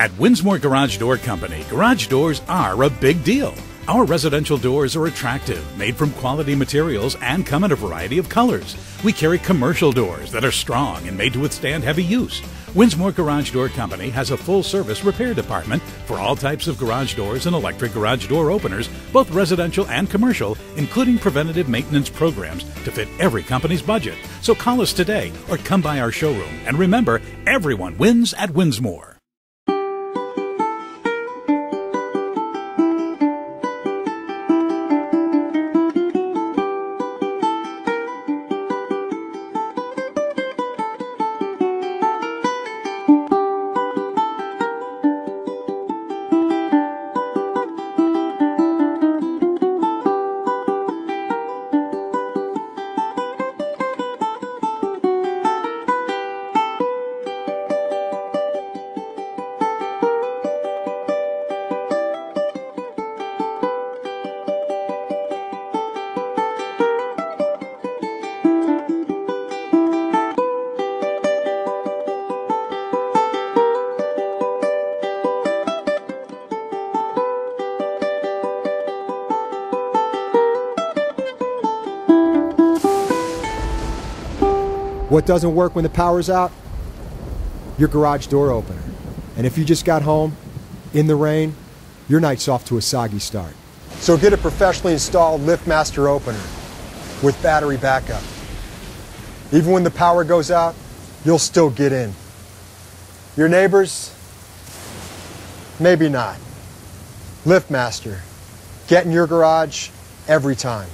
At WinsMor Garage Door Company, garage doors are a big deal. Our residential doors are attractive, made from quality materials, and come in a variety of colors. We carry commercial doors that are strong and made to withstand heavy use. WinsMor Garage Door Company has a full-service repair department for all types of garage doors and electric garage door openers, both residential and commercial, including preventative maintenance programs to fit every company's budget. So call us today or come by our showroom. And remember, everyone wins at WinsMor. What doesn't work when the power's out? Your garage door opener. And if you just got home, in the rain, your night's off to a soggy start. So get a professionally installed LiftMaster opener with battery backup. Even when the power goes out, you'll still get in. Your neighbors? Maybe not. LiftMaster. Get in your garage every time.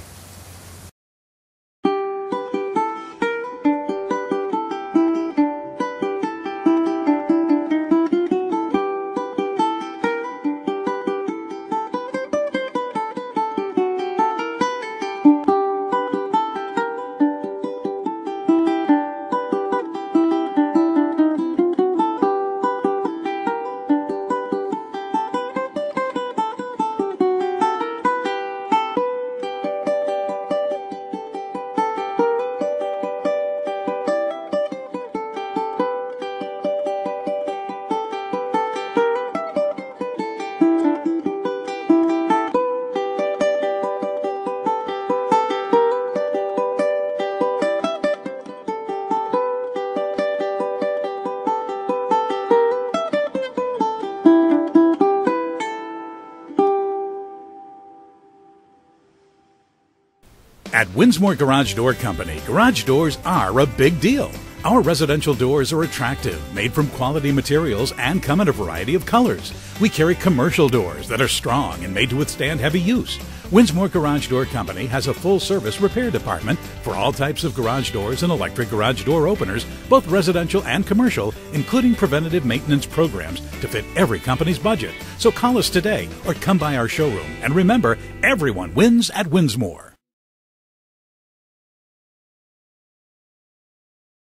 At WinsMor Garage Door Company, garage doors are a big deal. Our residential doors are attractive, made from quality materials, and come in a variety of colors. We carry commercial doors that are strong and made to withstand heavy use. WinsMor Garage Door Company has a full-service repair department for all types of garage doors and electric garage door openers, both residential and commercial, including preventative maintenance programs to fit every company's budget. So call us today or come by our showroom. And remember, everyone wins at WinsMor.